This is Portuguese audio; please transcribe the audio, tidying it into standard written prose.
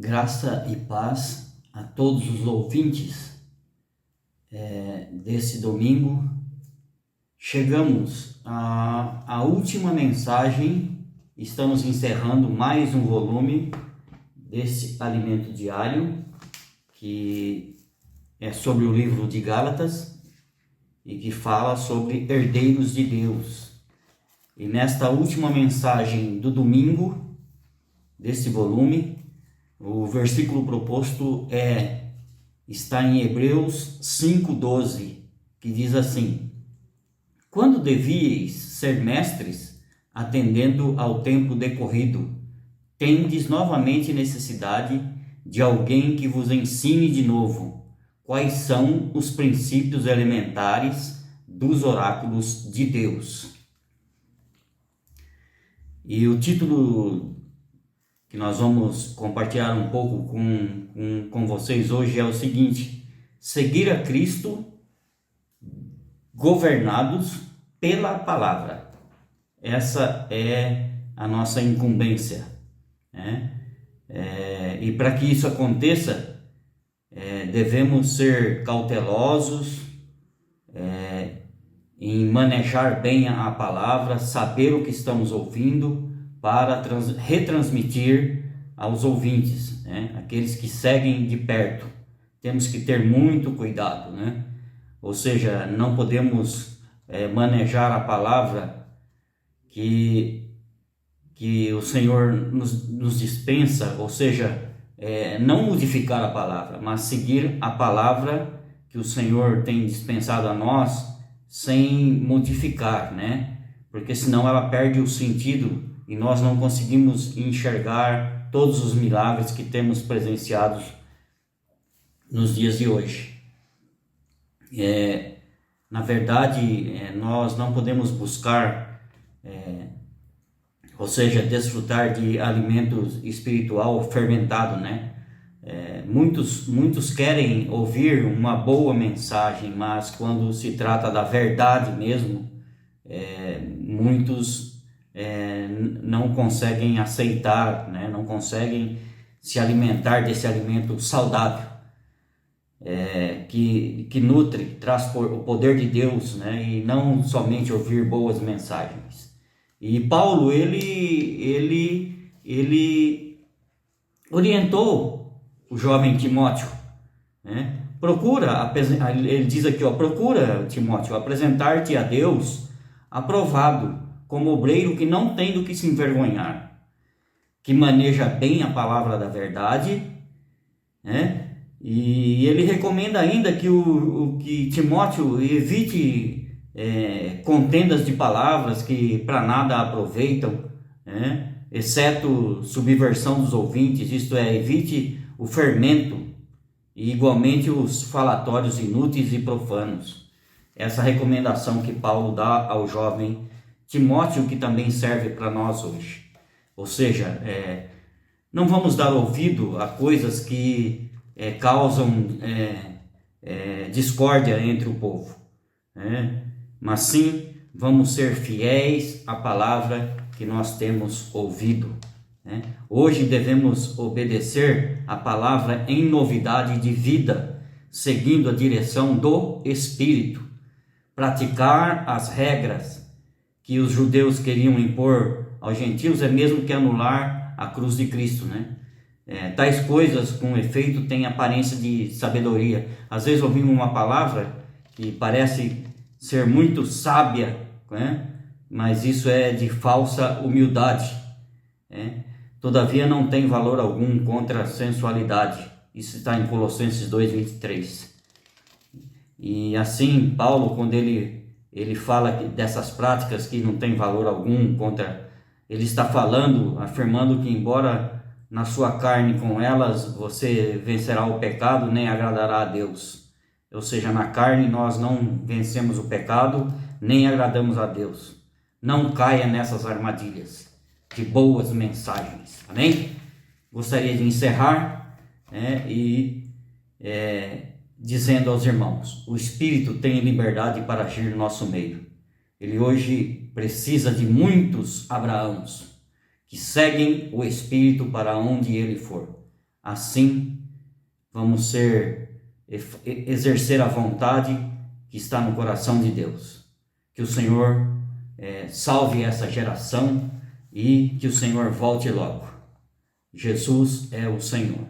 Graça e paz a todos os ouvintes desse domingo. Chegamos à última mensagem, estamos encerrando mais um volume desse alimento diário, que é sobre o livro de Gálatas e que fala sobre herdeiros de Deus. E nesta última mensagem do domingo desse volume, o versículo proposto está em Hebreus 5:12, que diz assim: quando devíeis ser mestres, atendendo ao tempo decorrido, tendes novamente necessidade de alguém que vos ensine de novo quais são os princípios elementares dos oráculos de Deus. E o título que nós vamos compartilhar um pouco com vocês hoje é o seguinte: seguir a Cristo governados pela palavra. Essa é a nossa incumbência, né? E para que isso aconteça, devemos ser cautelosos em manejar bem a palavra, saber o que estamos ouvindo, para retransmitir aos ouvintes, né? Aqueles que seguem de perto. Temos que ter muito cuidado, né? Ou seja, não podemos manejar a palavra que o Senhor nos dispensa, ou seja, não modificar a palavra, mas seguir a palavra que o Senhor tem dispensado a nós sem modificar, né? Porque senão ela perde o sentido e nós não conseguimos enxergar todos os milagres que temos presenciados nos dias de hoje. Na verdade, nós não podemos buscar, ou seja, desfrutar de alimento espiritual fermentado, né? Muitos querem ouvir uma boa mensagem, mas quando se trata da verdade mesmo, muitos não conseguem aceitar, né? Não conseguem se alimentar desse alimento saudável, que nutre, traz o poder de Deus, né? E não somente ouvir boas mensagens. E Paulo, ele orientou o jovem Timóteo, né? Ele diz aqui, procura, Timóteo, apresentar-te a Deus aprovado, como obreiro que não tem do que se envergonhar, que maneja bem a palavra da verdade, né? E ele recomenda ainda que Timóteo evite contendas de palavras que para nada aproveitam, né? Exceto subversão dos ouvintes, isto é, evite o fermento e igualmente os falatórios inúteis e profanos. Essa recomendação que Paulo dá ao jovem Timóteo, que também serve para nós hoje. Ou seja, não vamos dar ouvido a coisas que causam discórdia entre o povo, né? Mas sim, vamos ser fiéis à palavra que nós temos ouvido, né? Hoje devemos obedecer a palavra em novidade de vida, seguindo a direção do Espírito, praticar as regras que os judeus queriam impor aos gentios é mesmo que anular a cruz de Cristo, né? Tais coisas, com efeito, têm aparência de sabedoria. Às vezes ouvimos uma palavra que parece ser muito sábia, né? Mas isso é de falsa humildade, né? Todavia não tem valor algum contra a sensualidade. Isso está em Colossenses 2:23. E assim, Paulo, quando ele fala dessas práticas que não tem valor algum contra, ele está afirmando que embora na sua carne com elas você vencerá o pecado, nem agradará a Deus. Ou seja, na carne nós não vencemos o pecado, nem agradamos a Deus. Não caia nessas armadilhas de boas mensagens, amém? Gostaria de encerrar, dizendo aos irmãos: o Espírito tem liberdade para agir no nosso meio. Ele hoje precisa de muitos Abraãos que seguem o Espírito para onde ele for. assim vamos exercer a vontade que está no coração de Deus. Que o Senhor salve essa geração e que o Senhor volte logo. Jesus é o Senhor.